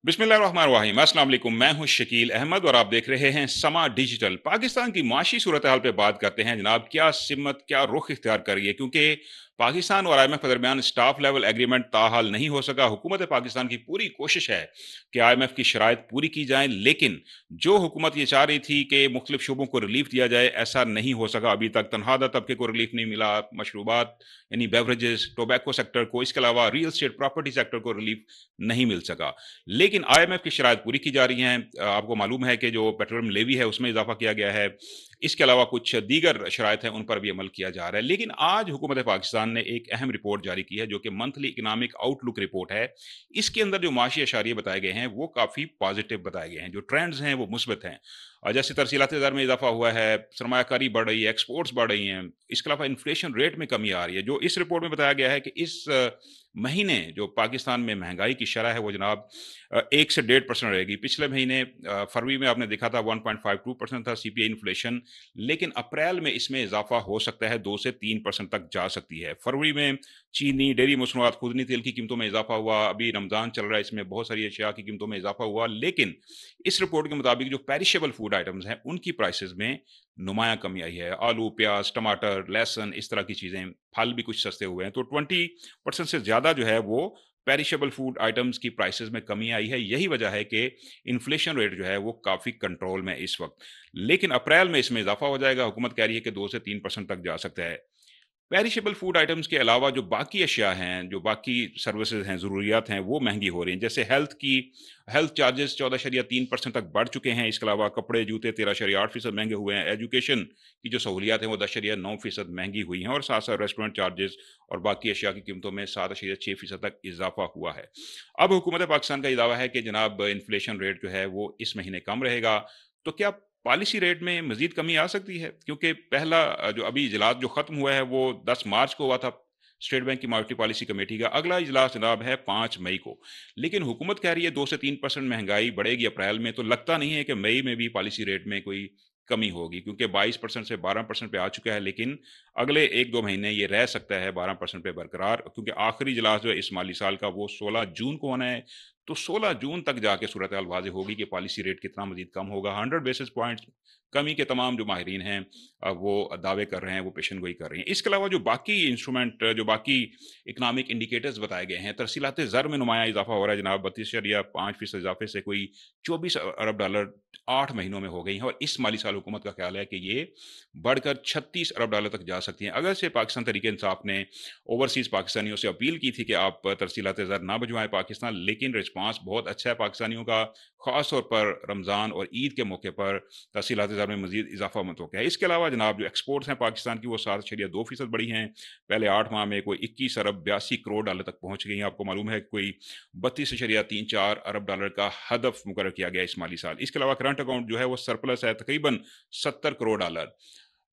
बिस्मिल्लाहिर्रहमानिर्रहीम। अस्सलाम वालेकुम। मैं हूं शकील अहमद और आप देख रहे हैं समा डिजिटल। पाकिस्तान की माशी सूरत हाल पे बात करते हैं जनाब। क्या सिमत क्या रुख इख्तियार कर रही है, क्योंकि पाकिस्तान और IMF के दरमियान स्टाफ लेवल एग्रीमेंट ताहाल नहीं हो सका। हुकूमत पाकिस्तान की पूरी कोशिश है कि IMF की शराइत पूरी की जाए, लेकिन जो हुकूमत ये चाह रही थी कि मुख्तलिफ शोबों को रिलीफ दिया जाए, ऐसा नहीं हो सका अभी तक। तनख्वाहदा तबके को रिलीफ नहीं मिला, मशरूबात यानी बेवरेजेस, टोबैको सेक्टर को, इसके अलावा रियल स्टेट प्रॉपर्टी सेक्टर को रिलीफ नहीं मिल सका। लेकिन IMF की शराइत पूरी की जा रही हैं। आपको मालूम है कि जो पेट्रोलियम लेवी है उसमें इजाफा किया गया है। इसके अलावा कुछ दीगर शराइत हैं, उन पर भी अमल किया जा रहा है। लेकिन आज हुकूमत पाकिस्तान ने एक अहम रिपोर्ट जारी की है, जो कि मंथली इकनॉमिक आउटलुक रिपोर्ट है। इसके अंदर जो माशी अशारिये बताए गए हैं वो काफ़ी पॉजिटिव बताए गए हैं। जो ट्रेंड्स हैं वो मुस्बत हैं। जैसे तरसीलात दर में इजाफा हुआ है, सरमायाकारी बढ़ रही है, एक्सपोर्ट्स बढ़ रही हैं। इसके अलावा इन्फ्लेशन रेट में कमी आ रही है। जो इस रिपोर्ट में बताया गया है कि इस महीने जो पाकिस्तान में महंगाई की शरह है वो जनाब 1 से 1.5% रहेगी। पिछले महीने फरवरी में आपने देखा था 1.52% था CPI इन्फ्लेशन, लेकिन अप्रैल में इसमें इजाफा हो सकता है, 2 से 3% तक जा सकती है। फरवरी में चीनी, डेयरी मसनूआत, खुदनी तेल की कीमतों में इजाफा हुआ। अभी रमज़ान चल रहा है, इसमें बहुत सारी अशिया की कीमतों में इजाफा हुआ। लेकिन इस रिपोर्ट के मुताबिक जो पेरिशेबल फूड आइटम्स हैं उनकी प्राइसेस में नुमायाँ कमी आई है। आलू, प्याज, टमाटर, लहसुन, इस तरह की चीज़ें, फल भी कुछ सस्ते हुए हैं। तो 20% से ज़्यादा जो है वो पेरिशेबल फूड आइटम्स की प्राइसेस में कमी आई है। यही वजह है कि इन्फ्लेशन रेट जो है वो काफ़ी कंट्रोल में है इस वक्त। लेकिन अप्रैल में इसमें इजाफा हो जाएगा। हुकूमत कह रही है कि 2 से 3% तक जा सकता है। पेरिशेबल फूड आइटम्स के अलावा जो बाकी अशिया हैं, जो बाकी सर्विसेज हैं, ज़रूरियात हैं, वो महंगी हो रही हैं। जैसे हेल्थ चार्जेस 14.3% तक बढ़ चुके हैं। इसके अलावा कपड़े, जूते 13.8% महंगे हुए हैं। एजुकेशन की जो सहूलियात हैं वो 10.9% महंगी हुई हैं, और साथ साथ रेस्टोरेंट चार्जेस और बाकी अशिया की कीमतों में 7.6% तक इजाफा हुआ है। अब हुकूमत पाकिस्तान का ये दावा है कि जनाब इन्फ्लेशन रेट जो है वो इस महीने कम रहेगा। तो क्या पॉलिसी रेट में मज़ीद कमी आ सकती है? क्योंकि पहला जो अभी इजलास जो ख़त्म हुआ है वो 10 मार्च को हुआ था, स्टेट बैंक की मॉनेटरी पॉलिसी कमेटी का। अगला इजलास जनाब है 5 मई को। लेकिन हुकूमत कह रही है 2 से 3% महंगाई बढ़ेगी अप्रैल में, तो लगता नहीं है कि मई में भी पॉलिसी रेट में कोई कमी होगी, क्योंकि 22% से 12% पे आ चुका है। लेकिन अगले 1-2 महीने ये रह सकता है 12% पे बरकरार, क्योंकि आखिरी इजलास जो है इस माली साल का वो 16 जून को होना है। तो 16 जून तक जाके सूरत हाल वाज़ेह होगी कि पॉलिसी रेट कितना मज़ीद कम होगा। 100 बेसिस पॉइंट्स कमी के तमाम जो माहिरीन हैं वो दावे कर रहे हैं, वो पेशेनगोई कर रही हैं। इसके अलावा जो बाकी इंस्ट्रूमेंट, जो बाकी इकनॉमिक इंडिकेटर्स बताए गए हैं, तरसीलात ज़र में नुमायाँ इज़ाफ़ा हो रहा है जनाब। 32.5% इज़ाफ़े से कोई 24 अरब डॉलर 8 महीनों में हो गई हैं, और इस माली साल हुकूमत का ख्याल है कि ये बढ़कर 36 अरब डॉलर तक जा सकती हैं। अगर से पाकिस्तान तहरीक इंसाफ ने ओवरसीज़ पाकिस्तानियों से अपील की थी कि आप तरसीलात ज़र ना भिजवाएँ पाकिस्तान, लेकिन रिस्पॉन्स बहुत अच्छा है पाकिस्तानियों का। ख़ास तौर पर रमज़ान और ईद के मौके पर तहसीलात ज़र में मज़ीद इजाफ़ा मुतवक्किल है। इसके अलावा जनाब जो एक्सपोर्ट्स हैं पाकिस्तान की वो 7.2% बढ़ी हैं। पहले 8 माह में कोई 21 अरब 82 करोड़ डॉलर तक पहुँच गई हैं। आपको मालूम है कोई 32.34 अरब डॉलर का हदफ मुकर्रर किया गया इस माली साल। इसके अलावा करंट अकाउंट जो है वो सरप्लस है, तकरीबन 70 करोड़ डॉलर।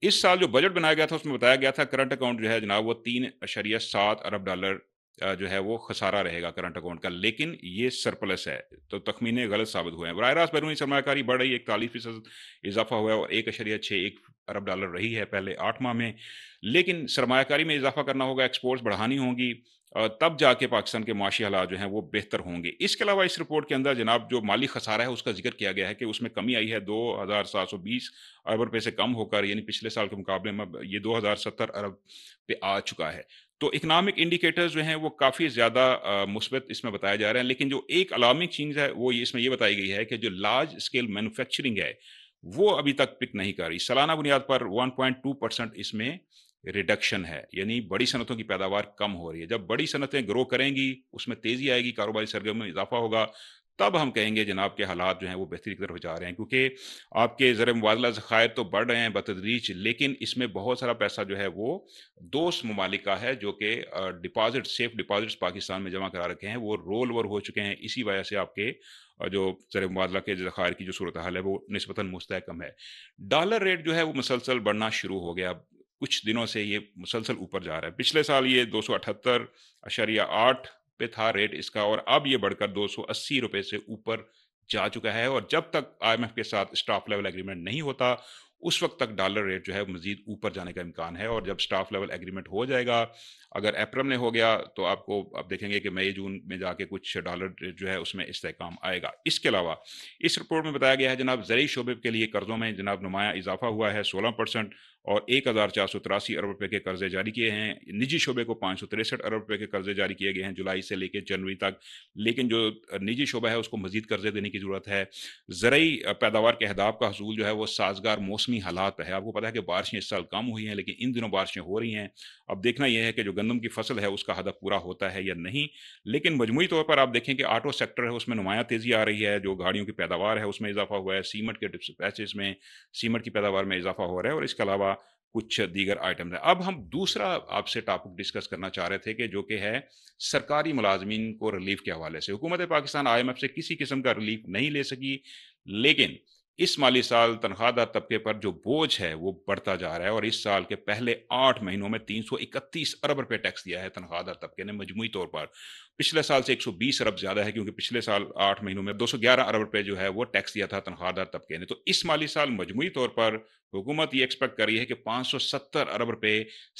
इस साल जो बजट बनाया गया था उसमें बताया गया था करंट अकाउंट जो है जनाब वो 3.7 अरब डॉलर जो है वो खसारा रहेगा करंट अकाउंट का, लेकिन ये सरप्लस है। तो तखमीने गलत साबित हुए हैं। बराह रास्त बैरूनी सरमायाकारी बढ़ रही है, 41% इजाफा हुआ है, और 1.61 अरब डॉलर रही है पहले 8 माह में। लेकिन सरमायाकारी में इजाफा करना होगा, एक्सपोर्ट्स बढ़ानी होंगी, तब जाके पाकिस्तान के माशी हालात जो हैं वो बेहतर होंगे। इसके अलावा इस रिपोर्ट के अंदर जनाब जो माली खसारा है उसका जिक्र किया गया है कि उसमें कमी आई है 2,720 अरब रुपए से कम होकर, यानी पिछले साल के मुकाबले में अब ये 2070 अरब पे आ चुका है। तो इकनॉमिक इंडिकेटर्स जो हैं वो काफ़ी ज़्यादा मुस्बत इसमें बताए जा रहे हैं। लेकिन जो एक अलार्मिंग चीज़ है वो इसमें ये बताई गई है कि जो लार्ज स्केल मैन्युफैक्चरिंग है वो अभी तक पिक नहीं कर रही। सालाना बुनियाद पर 1.2% इसमें रिडक्शन है, यानी बड़ी सनतों की पैदावार कम हो रही है। जब बड़ी सनतें ग्रो करेंगी, उसमें तेज़ी आएगी, कारोबारी सरगर्मी में इजाफा होगा, तब हम कहेंगे जनाब के हालात जो हैं वो बेहतरी की तरफ जा रहे हैं। क्योंकि आपके ज़र मुबादला ज़खायर तो बढ़ रहे हैं बतदरीज, लेकिन इसमें बहुत सारा पैसा जो है वो दोस्त ममालिक का है, जो कि डिपॉजिट, सेफ डिपॉजिट्स पाकिस्तान में जमा करा रखे हैं, वो रोल ओवर हो चुके हैं। इसी वजह से आपके जो ज़र मुबादला के ज़खायर की जो सूरत हाल है वो निस्बतन मुस्तहकम है। डॉलर रेट जो है वो मुसलसल बढ़ना शुरू हो गया। कुछ दिनों से ये मुसलसल ऊपर जा रहा है। पिछले साल ये 278.8 पे था रेट इसका, और अब ये बढ़कर 280 रुपए से ऊपर जा चुका है। और जब तक IMF के साथ स्टाफ लेवल एग्रीमेंट नहीं होता, उस वक़्त तक डॉलर रेट जो है मज़ीद ऊपर जाने का इम्कान है और जब स्टाफ लेवल एग्रीमेंट हो जाएगा, अगर अप्रैल में हो गया तो आपको आप देखेंगे कि मई-जून में जाके कुछ डॉलर रेट जो है उसमें इस्तेहकाम आएगा। इसके अलावा इस रिपोर्ट में बताया गया है जनाब ज़रूरी शोबे के लिए कर्ज़ों में जनाब नुमायाँ इज़ाफ़ा हुआ है 16% और 1483 अरब रुपए के कर्ज़े जारी किए हैं। निजी शोबे को 563 अरब रुपए के कर्ज़े जारी किए गए हैं जुलाई से लेके जनवरी तक। लेकिन जो निजी शोबा है उसको मज़ीद कर्ज़े देने की ज़रूरत है। ज़रूरी पैदावार के अहदाफ का हसूल जो है वो साज़गार मौसमी हालात पे है। आपको पता है कि बारिशें इस साल कम हुई हैं लेकिन इन दिनों बारिशें हो रही हैं। अब देखना ये है कि जो गंदम की फसल है उसका हदफ पूरा होता है या नहीं। लेकिन मजमूई तौर पर आप देखें कि ऑटो सेक्टर है उसमें नुमायाँ तेज़ी आ रही है, जो गाड़ियों की पैदावार है उसमें इज़ाफ़ा हुआ है, सीमेंट के डिस्पैचेज़ में सीमेंट की पैदावार में इज़ाफ़ा हो रहा है और इसके अलावा कुछ दीगर आइटम्स हैं। अब हम दूसरा आपसे टॉपिक डिस्कस करना चाह रहे थे कि जो कि है सरकारी मुलाज़मीन को रिलीफ़ के हवाले से। हुकूमत पाकिस्तान आईएमएफ से किसी किस्म का रिलीफ़ नहीं ले सकी, लेकिन इस माली साल तनख्वाहदार तबके पर जो बोझ है वो बढ़ता जा रहा है और इस साल के पहले 8 महीनों में 331 अरब रुपए टैक्स दिया है तनख्वाहदार तबके ने मजमूई तौर पर। पिछले साल से 120 अरब ज़्यादा है क्योंकि पिछले साल 8 महीनों में 211 अरब रुपए जो है वो टैक्स दिया था तनख्वाहदार तबके ने। तो इस माली साल मजमूई तौर पर हुकूमत ये एक्सपेक्ट कर रही है कि 570 अरब रुपए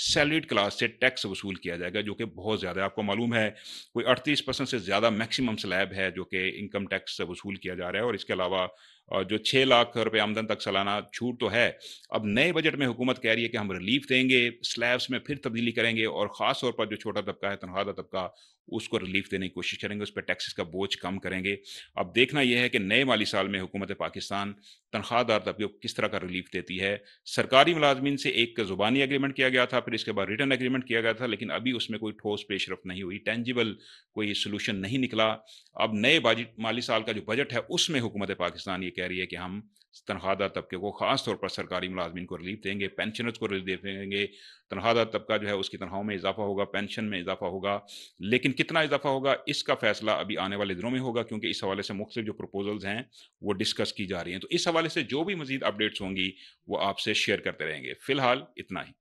सैलरीड क्लास से टैक्स वसूल किया जाएगा, जो कि बहुत ज़्यादा है। आपको मालूम है कोई 38% से ज़्यादा मैक्सिमम स्लैब है जो कि इनकम टैक्स से वसूल किया जा रहा है और इसके अलावा जो 6 लाख रुपए आमदन तक सालाना छूट तो है। अब नए बजट में हुकूमत कह रही है कि हम रिलीफ देंगे, स्लैब्स में फिर तब्दीली करेंगे और ख़ास तौर पर जो छोटा तबका है, तनख्वाहदार तबका, उसको रिलीफ देने की कोशिश करेंगे, उस पे टैक्सेस का बोझ कम करेंगे। अब देखना ये है कि नए माली साल में हुकूमत पाकिस्तान तनख्वाहदार तबके को किस तरह का रिलीफ देती है। सरकारी मुलाज़मीन से एक ज़ुबानी एग्रीमेंट किया गया था, फिर इसके बाद रिटन एग्रीमेंट किया गया था, लेकिन अभी उसमें कोई ठोस पेशरफ़्त नहीं हुई, टेंजिबल कोई सॉल्यूशन नहीं निकला। अब नए बाजी माली साल का जो बजट है, उसमें हुकूमत पाकिस्तान ये कह रही है कि हम तनख्वाहदार तबके को ख़ास तौर पर सरकारी मुलाज़मीन को रिलीफ देंगे, पेंशनर्स को रिलीफ देंगे, तनख्वाहदार तबका जो है उसकी तनख्वाहों में इज़ाफ़ा होगा, पेंशन में इज़ाफ़ा होगा। लेकिन कितना इज़ाफ़ा होगा, इसका फ़ैसला अभी आने वाले दिनों में होगा क्योंकि इस हवाले से मुख्तलिफ जो प्रपोज़ल्स हैं, वो डिस्कस की जा रही हैं। तो इस हवाले से जो भी मज़ीद अपडेट्स होंगी, वो आपसे शेयर करते रहेंगे। फ़िलहाल इतना ही।